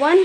1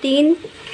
3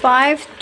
5